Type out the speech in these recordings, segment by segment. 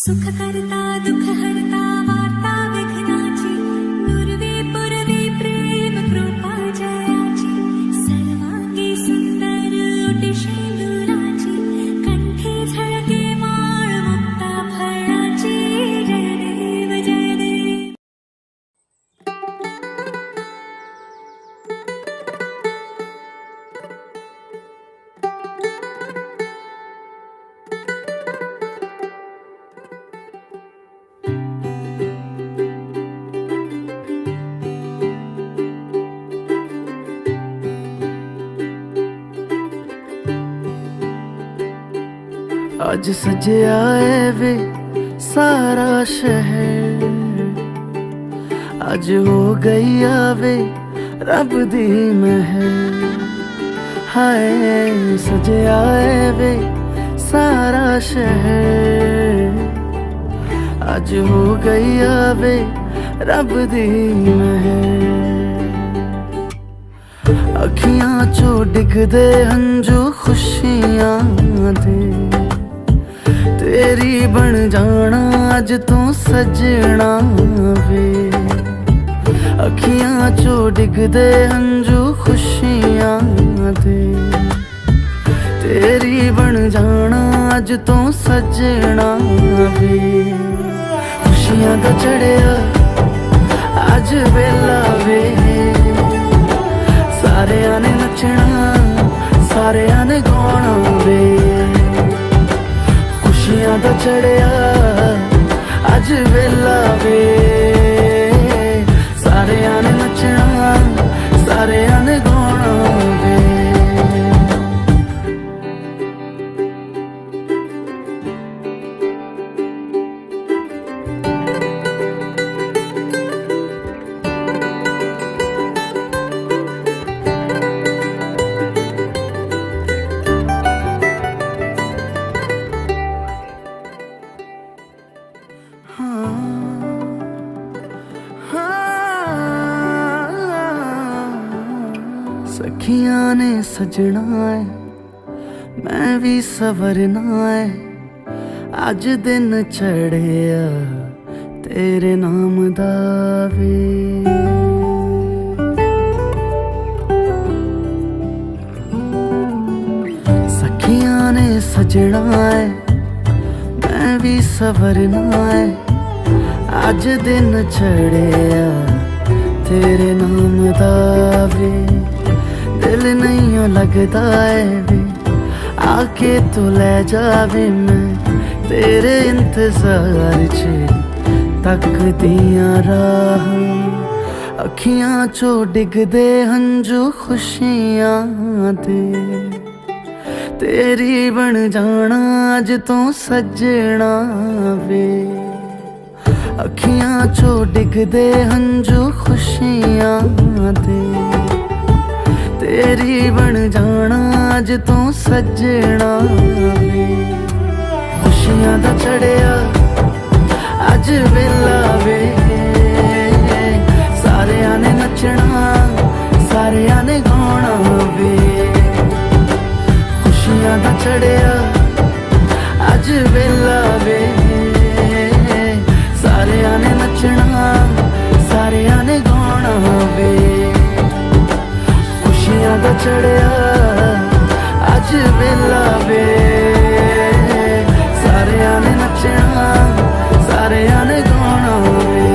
सुख करता दुख हरता वार्ता विघ्नाची नुरवी पुरवी प्रेम कृपा जयाची सर्वांगी सुंदर ओटी शेंदुराची कंठी झळके माळ मुक्ता फळाची जय देव जय देव. आज सजया है वे सारा शहर, आज हो गई आवे रब दी महर. हाय सजया है वे सारा शहर, आज हो गई आवे रब दी महर. अखियां चो डिगदे हंजू खुशियां दे, तेरी बन जाना अज तू सजना वे. अखियां चो डिगदे हंजू खुशियां दे, तेरी बन जाना अज तू सजना वे. खुशियां दा चढ़िया अज वेला वे, सारियां ने नचना सारियां ने गाना वे. खुशियां दा चढ़िया अज वेला वे, सारियां ने नचना सारियां ने गाना वे. सखियां ने सजना है मैं भी सवरना है, अज दिन चढ़िया तेरे नाम दा वे. सखियां ने सजना है मैं भी सवरना है, अज दिन चढ़िया तेरे नाम दा वे. दिल नहीं लगता है वे आके तू ले जावे, मैं तेरे इंतजार च तकदियां राह. अखियां चो डिगदे हंजू खुशियां दे, तेरी बन जाना अज तू सजना वे. अखियां चो डिगदे हंजू खुशियां दे, तेरी बन जाना अज तू सजना वे. खुशियां दा चढ़िया अज वेला वे, सारियां ने नचना सारियां ने गाना वे. खुशियां दा चढ़िया अज वेला वे, सारियां ने नचना सारियां ने गाना वे. खुशियां दा चढ़िया अज वेला वे, सारियां ने नचना सारियां ने गाना वे.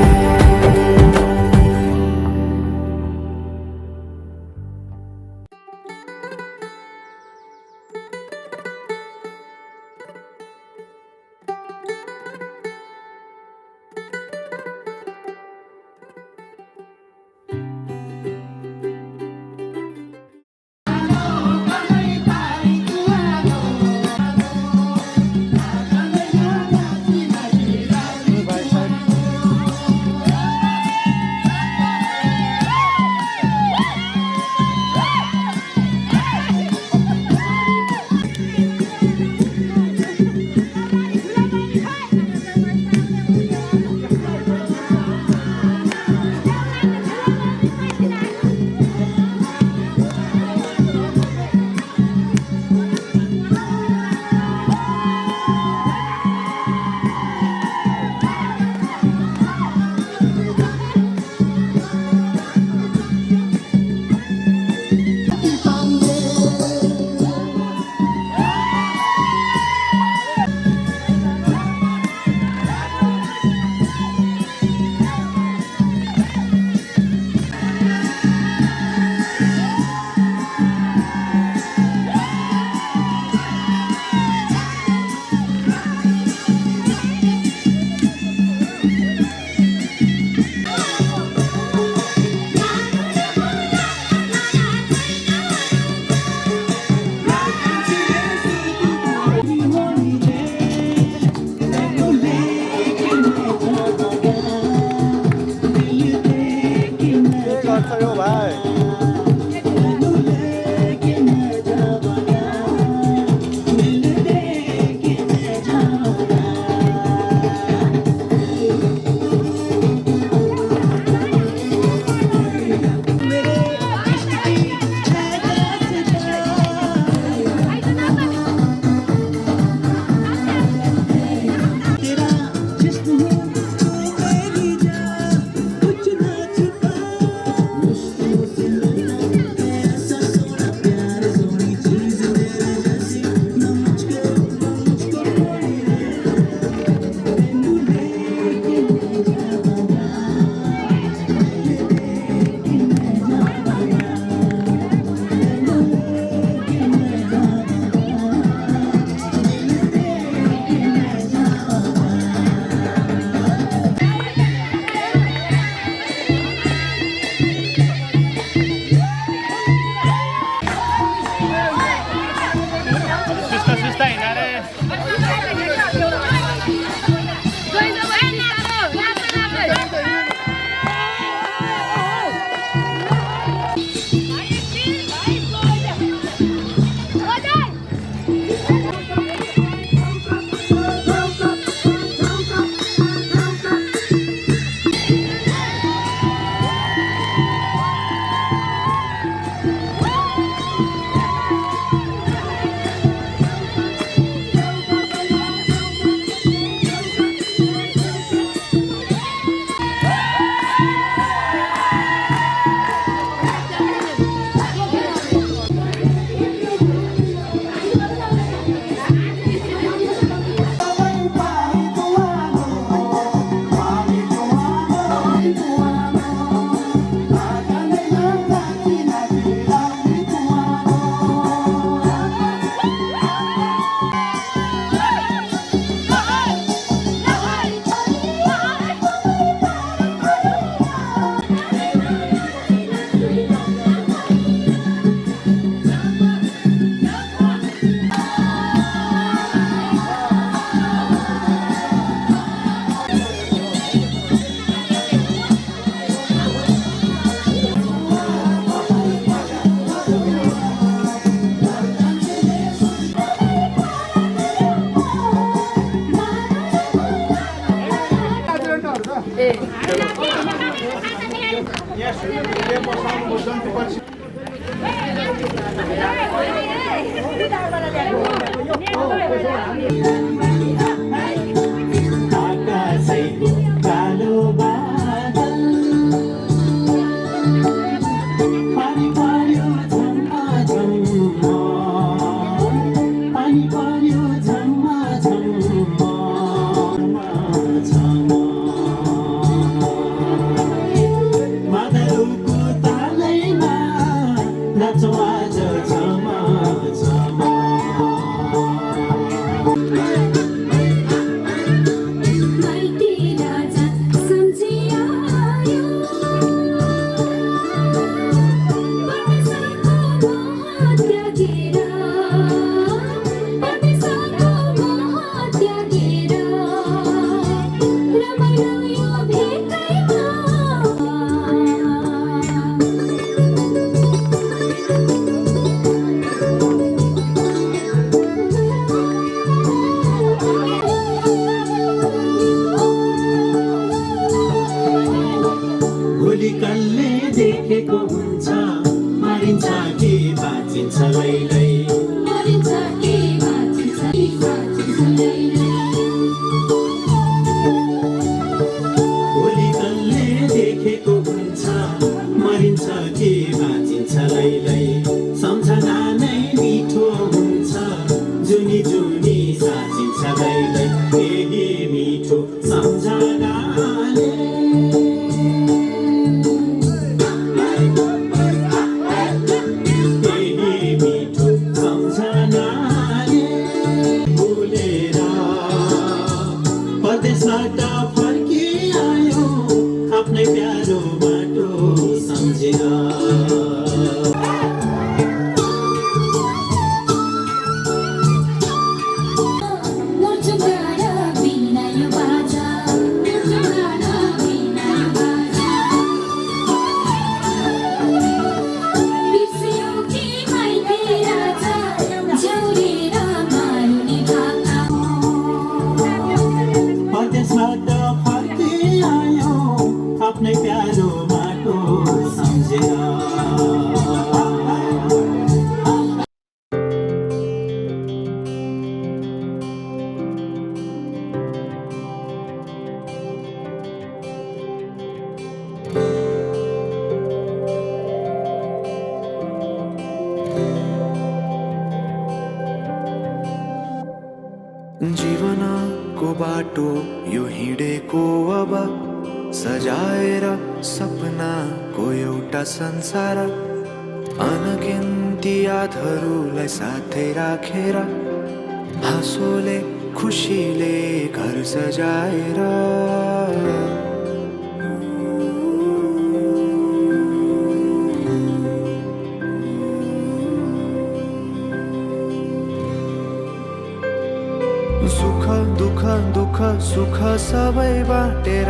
आकाशैको कालो बादल पानी पर्यो झम्म पानी पर्यो झम्म मादलको तालैमा नाचौँ आज झम झम माइती राजा सम्झिआयो परदेशको मोह त्यागेर रमाइलो यो भेटैमा भोलि कसले देखेको हुन्छ मारिन्छ कि बाँचिन्छ लैलै मरिन्छ कि बाँचिन्छ लैलै भोलि कसले देखेको हुन्छ मरिन्छ कि बाँचिन्छ लैलै सम्झना नै मिठो हुन्छ जुनी जुनी साँचिन्छ लैलै केही मिठो सम्झनाले केही मिठो सम्झनाले भुलेर परदेशबाट फर्किआयो आफ्नै प्यारो बाटो सम्झेर मुर्छु गाडा बिना यो बाजा मुर्छु गाडा बिना यो बाजा बिर्सियो कि माइती राजा झ्याउरेर मारुनी भाका परदेशबाट फर्किआयो आफ्नै प्यारो बाटो सम्झेर जीवनको बाटो यो हिँडेको अब सजाएर सपनाको एउटा संसार अनगिन्ती यादहरूलाई साथै राखेर हाँसोले खुसीले घर सजाएर सुख दुःख दुःख सुख सबै बाटेर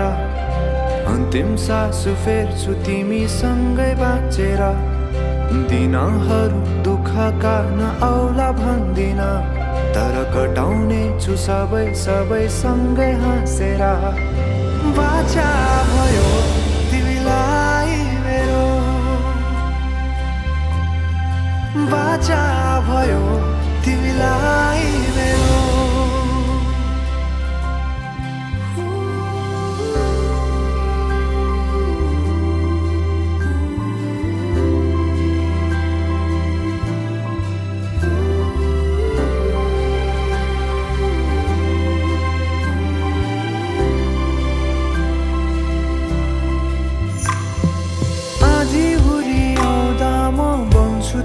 अन्तिम सास फेर्छु तिमीसँगै बाँचेर दिनहरू दुःखका नआउला भन्दिन तर कटाउने छु सबै सबै सँगै हाँसेर बाचा भयो तिमीलाई मेरो बाचा भयो तिमीलाई मेरो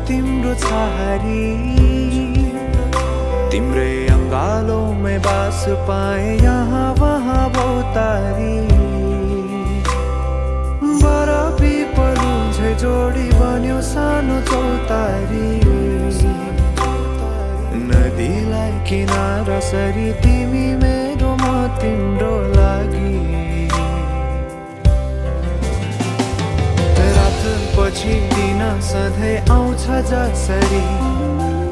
तिम्रो छहारी तिम्रै अङ्गालोमै बास पाए यहाँ वहाँ बहुतारी बरफी पलु झै जोडी बन्यो सानो चौतारी नदीलाई किनारा सरी तिमी मेरो म तिम्रो लागि पछि दिन सधैँ आउँछ जसरी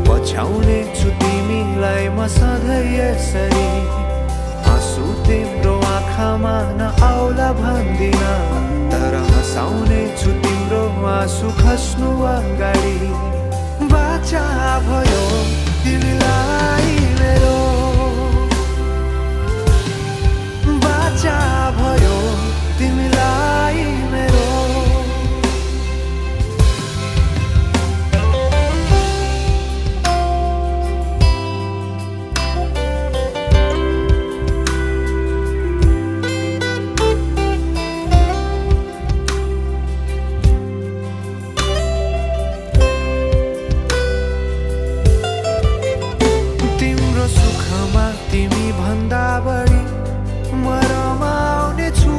पछ्याउने छु तिमीलाई म सधैँ यसरी आँसु तिम्रो आँखा दुःखमा नआउला भन्दिन, तर हँसाउने छु तिम्रो आँसु खस्नु अगाडि। बाचा भयो तिमीलाई मेरो, बाचा भयो तिमीलाई मेरो। तिमी भन्दा बढी म रमाउने छु,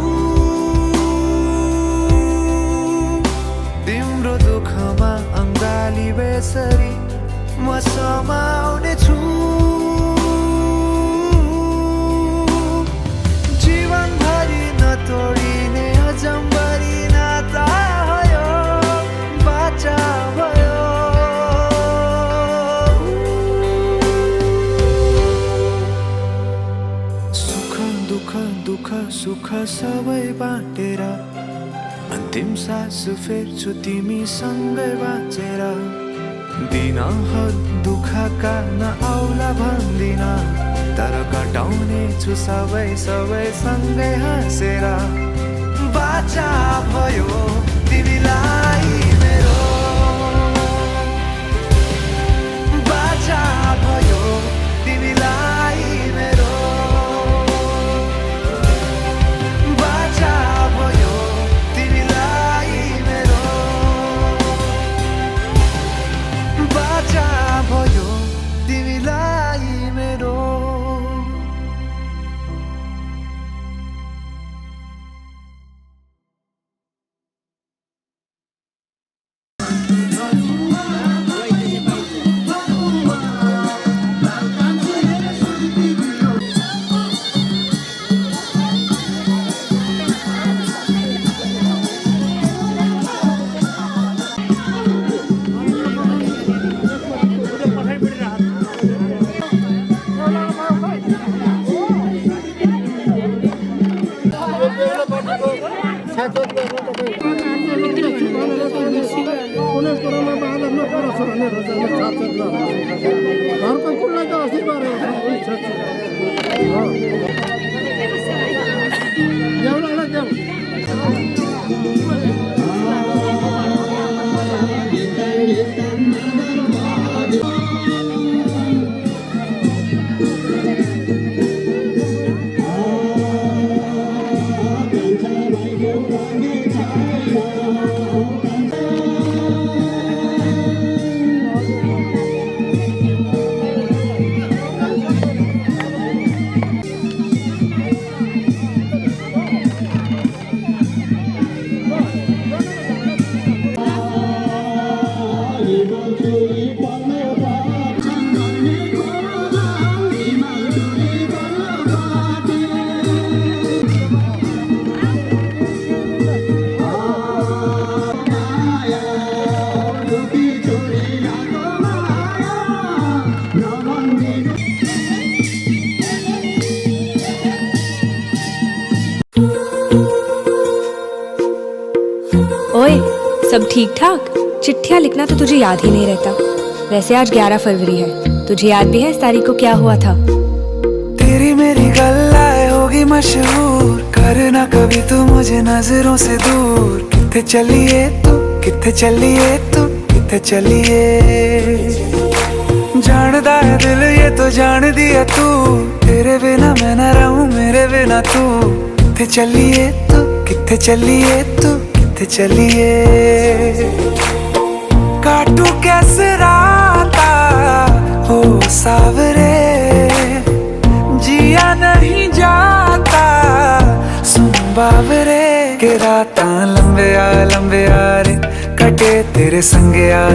तिम्रो दुःखमा अङ्गाली बेसरी म समाउने छु। जीवनभरि नतोडिने अजम्बरी नाता भयो, बाचा भयो। दुःख सुख सबै बाँटेर अन्तिम सास फेर्छु तिमीसँगै बाँचेर। दिनहरू दुःखका नआउला भन्दिन, तर कटाउने छु सबै सँगै हाँसेर। बाचा भयो तिमीलाई मेरो, बाचा भयो तिमीलाई मेरो। घरको कुललाई त अस्ति गरेको ओए, सब ठीक ठाक? चिट्ठियाँ लिखना तो तुझे याद ही नहीं रहता। वैसे आज 11 फरवरी है, तुझे याद भी है इस तारीख को क्या हुआ था? तेरी मेरी गल्लाए होगी मशहूर, करना कभी तू मुझे नजरों से दूर। किथे चलिए तू, किथे चलिए तू, किथे चलिए। जानदा है दिल ये तो जान दिया तू, तेरे बिना मैं न रहूं मेरे बिना तू। किथे चलिए तू, किथे चलिए तू, किथे चलिए। काटू कैसे राता हो सावरे, जिया नहीं जाता सुन बावरे। के राता लंबे आ रे, कटे तेरे संगे आ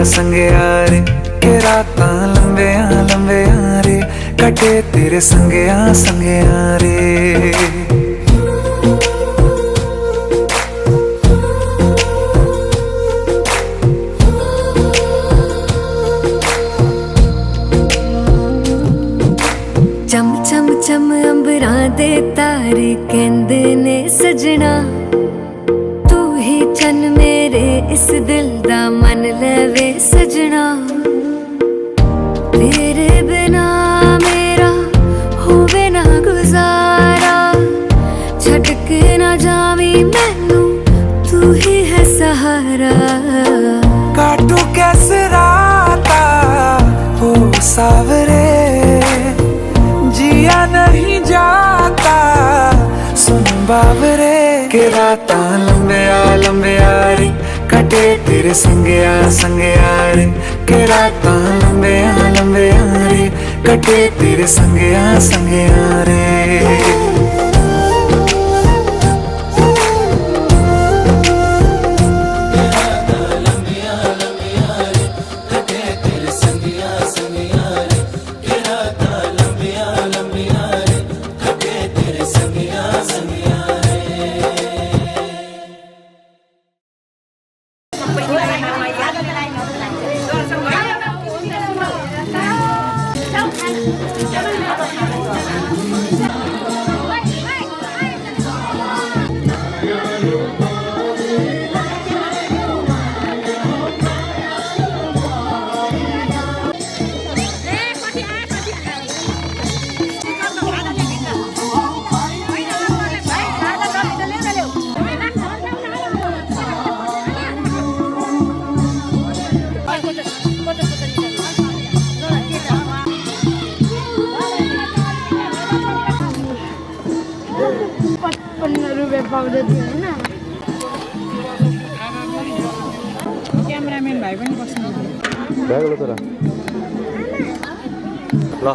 रे। के राता लंबे आ रे, कटे तेरे संगे आ रे। चम चम चम अंबरां दे तारे कहंदे सजना तू ही चन मेरे इस दिल दा मन लवे सजना तेरे बिना मेरा होवे ना गुजारा छट के ना जावी मैनू तू ही है सहारा काटू कैसे राता हो सावरे जिया नहीं जाता सुन बावरे के राता लंबे रे कटे तेरे संगया रे के राता लंबे रे कटे तेरे संगया रे क्यामेराम्यान भाइ पनि बस्नु भ्यागलो तर ल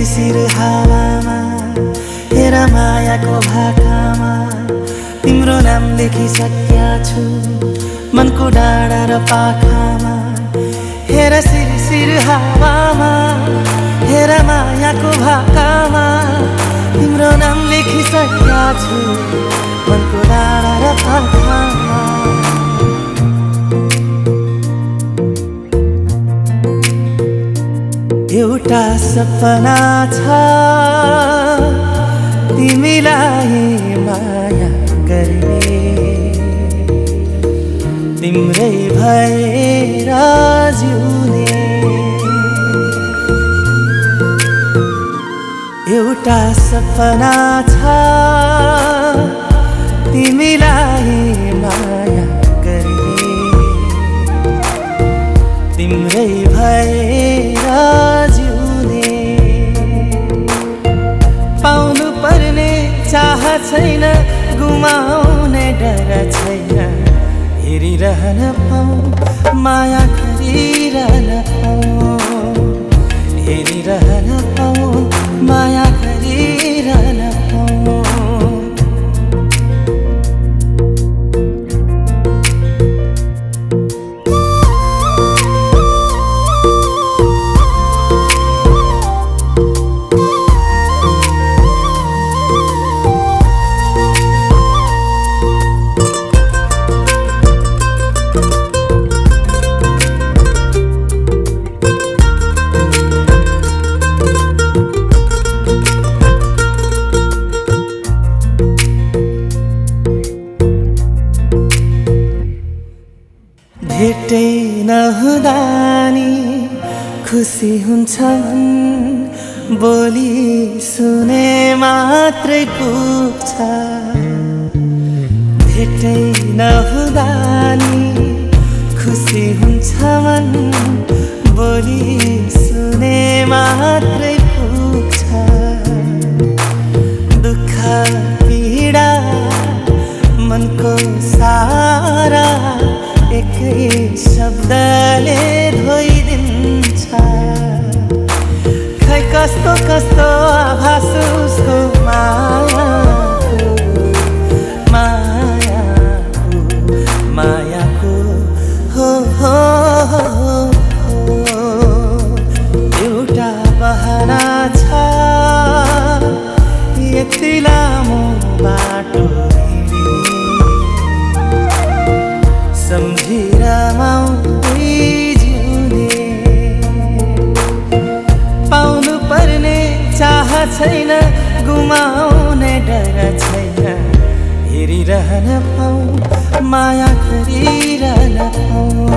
सिर हावामा हेरा मायाको भाकामा तिम्रो नाम लेखिसकेका छु मनको डाँडा र पाखामा हेरा सिर हावामा हेरा मायाको भाकामा तिम्रो नाम लेखिसकेका छु मनको डाँडा र पाखामा एउटा सपना छ तिमीलाई माया गर्ने तिम्रै भएर जिउने एउटा सपना छ तिमीलाई माया गर्ने तिम्रै भएर चाह छैन गुमाउने डर छैन हेरिरहन पाऊँ माया गरिरहन पाऊँ हेरिरहन पाऊँ माया गरिरहन पाऊँ भेटै नहुँदा नि खुसी हुन्छ मन बोली सुने मात्रै पुग्छ भेटै नहुँदा नि खुसी हुन्छ मन बोली सुने मात्रै पुग्छ दुःख पीडा मनको सारा एकै कस्तो कस्तो आभास उसको मायाको हो एउटा बहाना छ यति लामो बाटो सम्झेर माउदै जिउने पाउनु पर्ने चाह छैन गुमाउने डर छैन हेरिरहन पाऊ माया गरिरहन पाऊ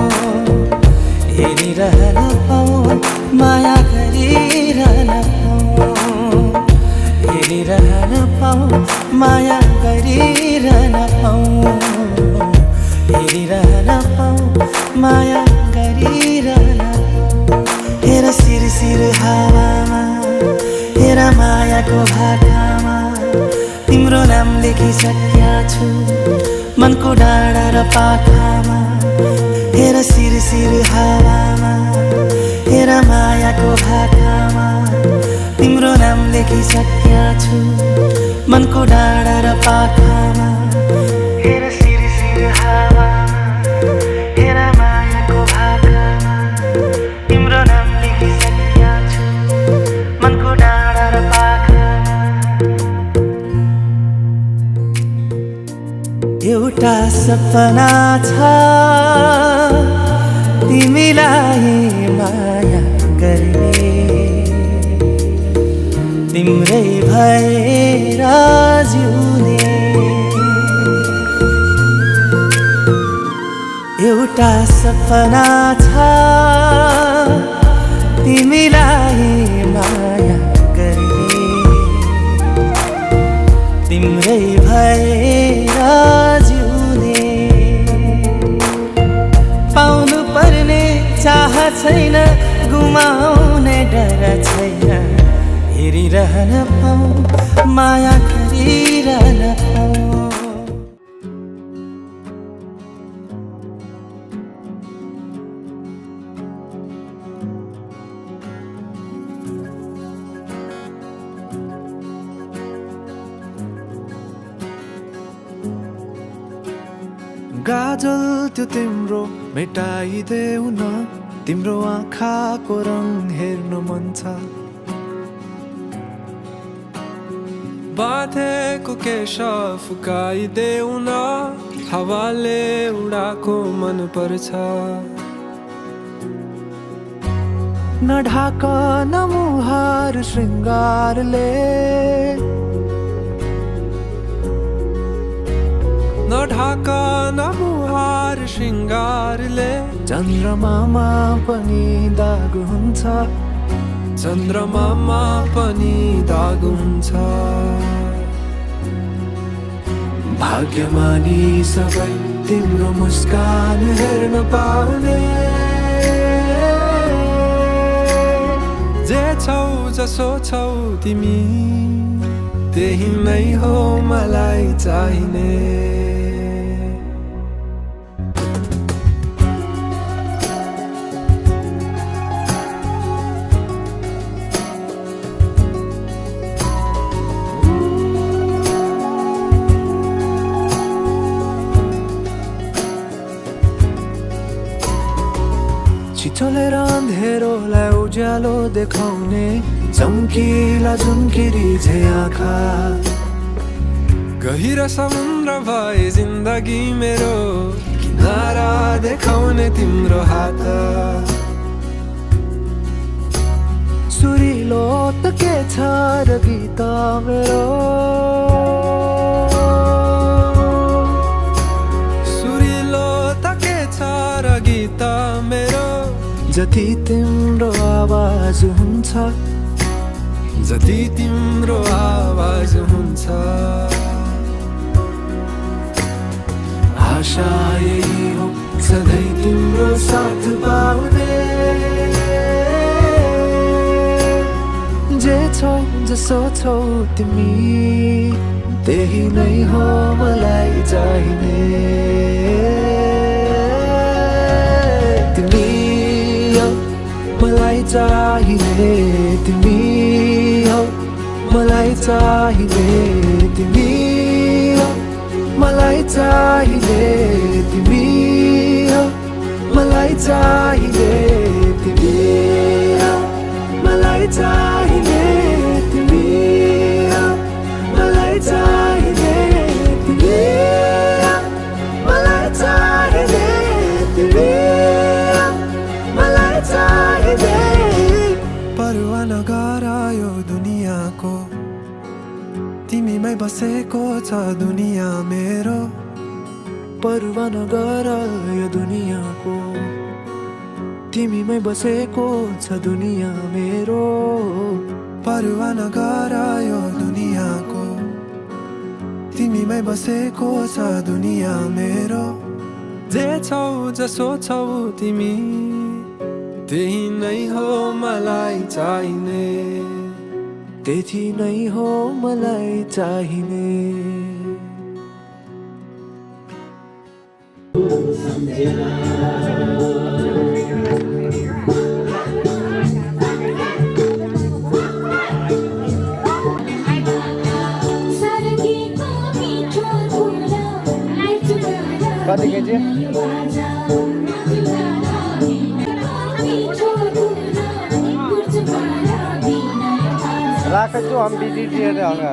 हेरिरहन पाऊ माया गरिरहन पाऊ हेरिरहन पाऊ माया गरिरहन पाऊ हेरिरहन पाऊ माया गरिरहन हेर सिर हावामा हेर मायाको भाकामा तिम्रो नाम लेखिसकेका छु मनको डाँडा र पाखामा हेर सिर हावामा हेर मायाको भाकामा तिम्रो नाम लेखिसकेका छु मनको डाँडा र पाखामा हेर सिर हावामा हेर मायाको भाकामा तिम्रो नाम लेखिसकेका छु मनको डाँडा र पाखामा एउटा सपना छ तिमीलाई माया गर्ने तिम्रै भएर जिउने एउटा सपना छ तिमीलाई माया गर्ने तिम्रै भएर जिउने पाउनु पर्ने चाह छैन गुमाउने डर छैन हेरिरहन पाऊ माया गरिरहन पाऊ गाजल त्यो तिम्रो मेटाइदेऊ न तिम्रो आँखाको रङ हेर्न मन छ बाँधेको केश फुकाइदेऊ न हावाले उडाको मन पर्छ न ढाक न मुहार श्रृङ्गारले न ढाक न मुहार श्रृङ्गारले चन्द्रमामा पनि दाग हुन्छ चन्द्रमामा पनि दाग हुन्छ भाग्यमानी सबै तिम्रो मुस्कान हेर्न पाउने जे छौ जसो छौ तिमी त्यही नै हो मलाई चाहिने छिचोलेर अँधेरोलाई उज्यालो देखाउने चम्किला झुम्किरी झै आँखा गहिरो समुद्र भए जिन्दगी मेरो किनारा देखाउने तिम्रो हात सुरिलो त के छ र गीत मेरो सुरिलो त के छ र गीत मेरो जति तिम्रो आवाज हुन्छ जति तिम्रो आवाज हुन्छ आशा यही हो सधैँ तिम्रो साथ पाउने जे छौ जसो छौ तिमी त्यही नै हो मलाई चाहिने तिमी मलाई चाहिने तिमी मलाई चाहिने तिमी हो, मलाई चाहिने तिमी हो, मलाई चाहिने तिमी हो, मलाई चाहिने तिमी हो, मलाई चाहिने तिमी हो, मलाई चाहिने तिमी हो, मलाई चाहिने। परवाह नगर यो दुनियाँको, तिमीमै बसेको छ दुनियाँ मेरो। परवाह नगर यो दुनियाँको, तिमीमै बसेको छ दुनियाँ मेरो। परवाह नगर यो दुनियाँको, तिमीमै बसेको छ दुनियाँ मेरो। जे छौ जसो छौ तिमी, त्यही नै हो मलाई चाहिने, त्यही नै हो मलाई चाहिने। सरगीको मिठो कुरा कति केजी? राखेछु हम बिजी थिए रे हगा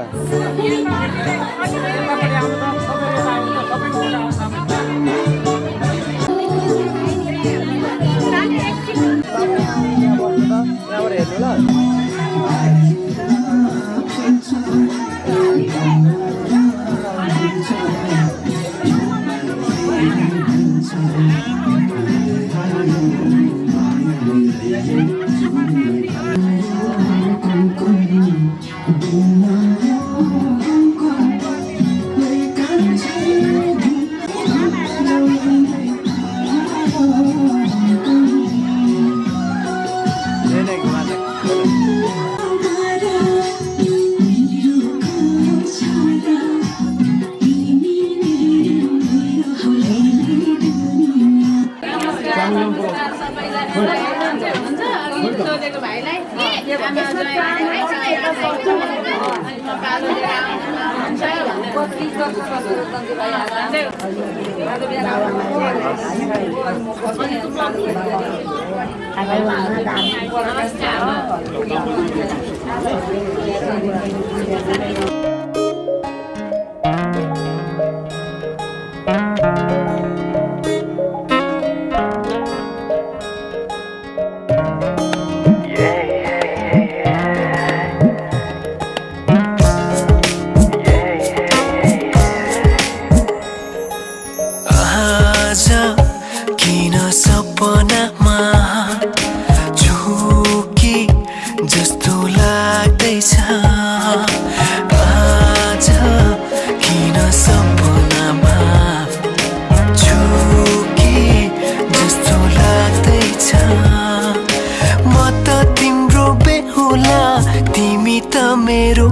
मेरो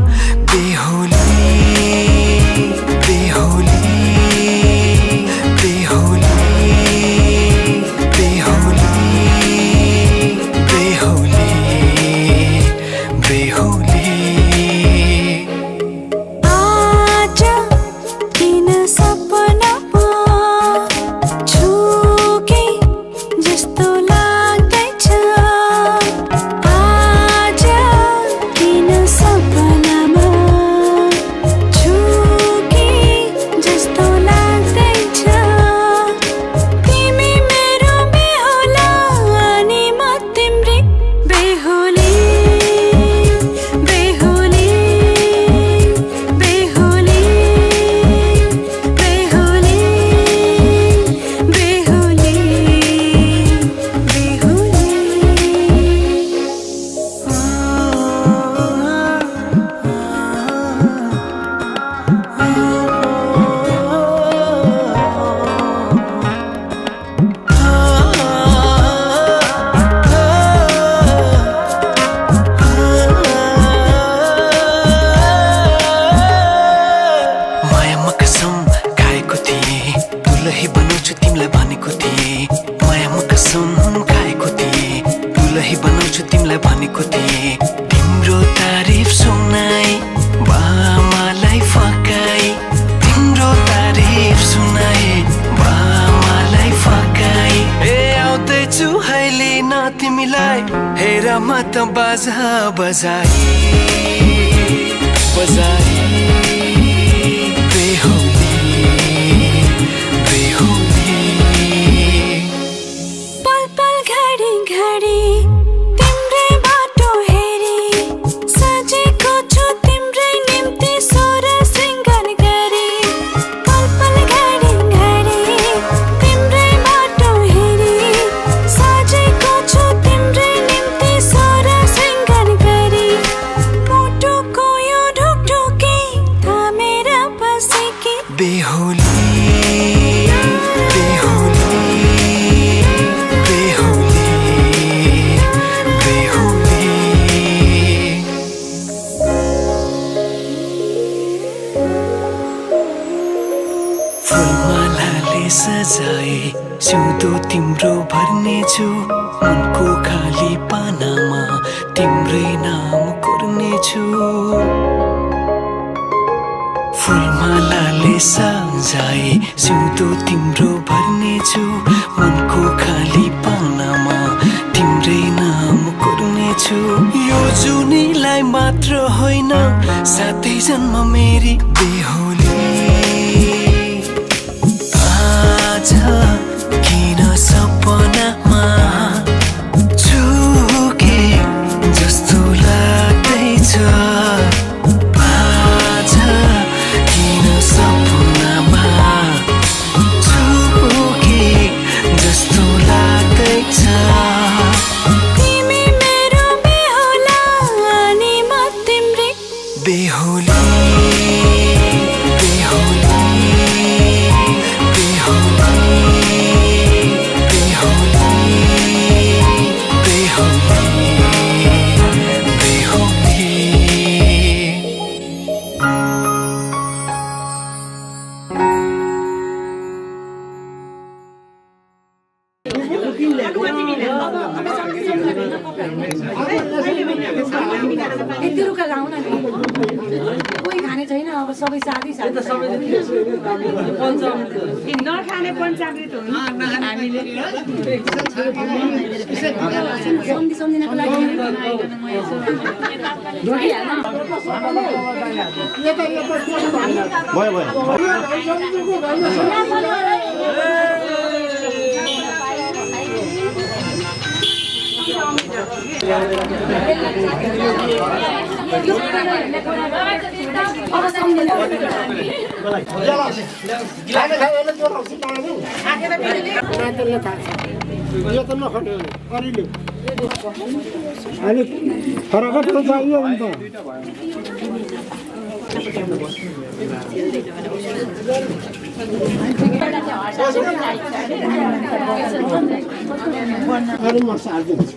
बेहुली बेहुली बेहुली बेहुली बेहुली बेहुली आज किन सपनामा छुके जस्तो लाग्दैछ आज किन सपनामा छुके जस्तो लाग्दैछ तिमी मेरो बेहुला अनि म तिम्रै बेहुली बेहुली बेहुली बेहुली बेहुली मायामा कसम खाएको थिएँ दुलही बनाउँछु तिमीलाई भनेको थिएँ मायामा कसम खाएको थिएँ दुलही बनाउँछु तिमीलाई भनेको थिएँ तिम्रो तारिफ सुनाई तिमीलाई हेर म त बाजा बजाई बजाई बेहुली बेहुली पल पल घडी घडी तिम्रै बाटो हेरी सजेको छु तिम्रै निम्ति सोर सिंगार गरी पल पल घडी घडी तिम्रै बाटो हेरी सजेको छु तिम्रै निम्ति सोर सिंगार गरी मुटुको यो ढुकढुकी थामेर बसेकी बेहुली बेहुली बेहुली बेहुली फुलमालाले सजाए सिउँदो तिम्रो भर्नेछु मनको खाली पानामा तिम्रै नाम कोर्नेछु फुलमालाले सजाए सिउँदो तिम्रो भर्नेछु मनको खाली पानामा तिम्रै नाम कोर्नेछु यो जुनीलाई मात्र होइन साथै जन्म मेरी बेहुली आज किन सपनामा झुके जस्तो लाग्दैछ आज किन सपनामा झुके जस्तो लाग्दैछ तिमी मेरो बेहुला अनि म तिम्रै बेहुली बेहुली बेहुली बेहुली बेहुली बेहुली यतिरुका गाउँ न कोही खाने छैन अब सबै साथी साथी नखाने पञ्चामृत हो हामीले सम्झिनको लागि फरक चाहिए उनको अरे मर्छ हाल्दिन्छ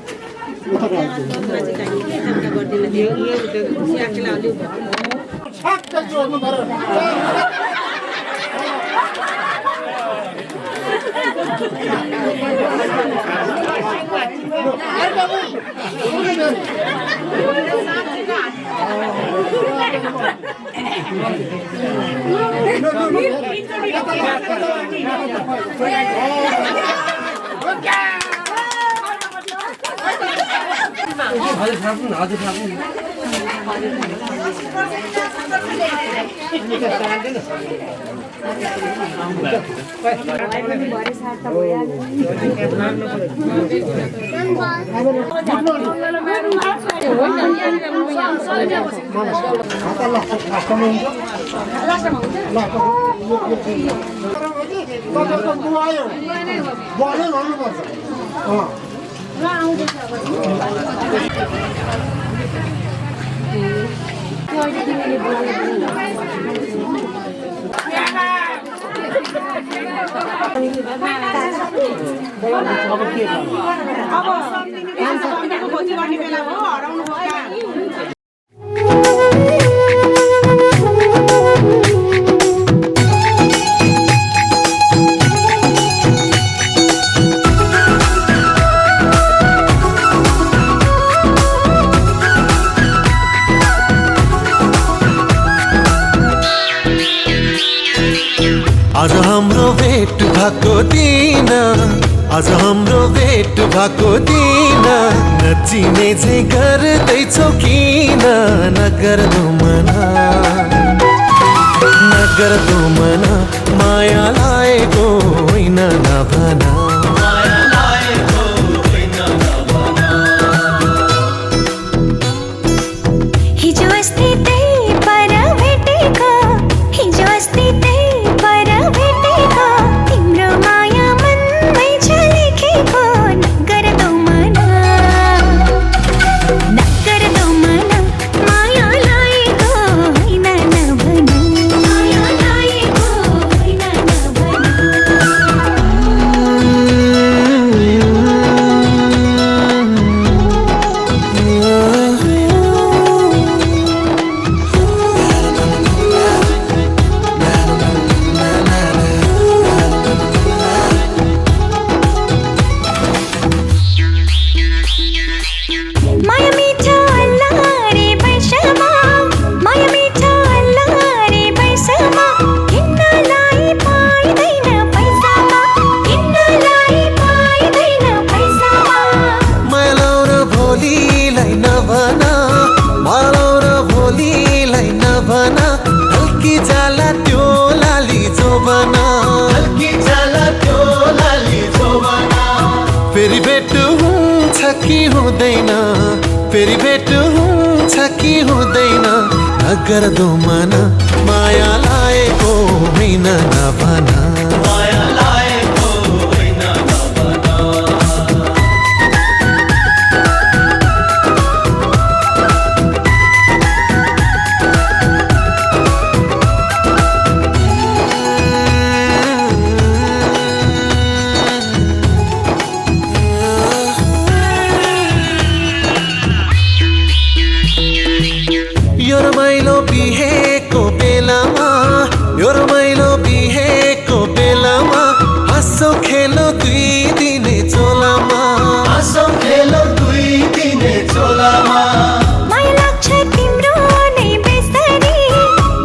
आज हाम्रो भेट भएको दिन आज हाम्रो भेट भएको दिन नचिने चाहिँ गर्दैछौ किन नगर्दो मना माया लागेको होइन नभना हिजो अस्ति त्यही पर भेटेको हिजो अस्ति त्यही पर भेटेको तिम्रो माया मनमै छ लेखेको नगर्दो मना माया लागेको होइन नभना माया लागेको होइन माया मिठो अल्लाह रे बैसमा माया मिठो अल्लाह रे बैसमा किन्नलाई पाइदैन पैसामा किन्नलाई पाइदैन पैसामा मायालौ र भोलिलाई नभना मायालौ र भोलिलाई नभना हल्की जाला त्यो लाली जोबना फेरि भेट हुन्छ कि हुँदैन फेरि भेट हुन्छ कि हुँदैन नगर्दो मना माया लागेको होइन नभना यो रमाइलो बिहेको बेलामा यो रमाइलो बिहेको बेलामा हाँसो खेलो दुई दिने चोलामा माया लाग्छ तिम्रो नै बेसरी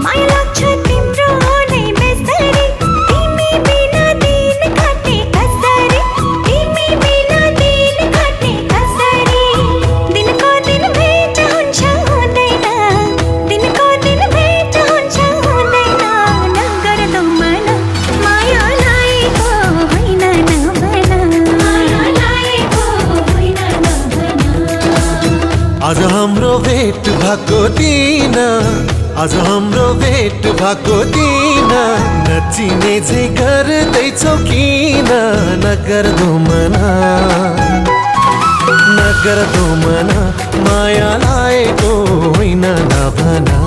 माया लाग्छ तिम्रो नै बेसरी तिमी बिना दिन काटे कसरी तिमी बिना दिन काटे कसरी दिनको दिन भेट हुन्छ हुँदैन दिनको दिन भेट हुन्छ हुँदैन नगर्दो मना माया लागेको होइन नभना माया लागेको होइन नभना आज हाम्रो भेट भएको दिन आज हाम्रो भेट भएको दिन नचिने चाहिँ गर्दैछौ किन नगर्दो मना माया लागेको होइन नभना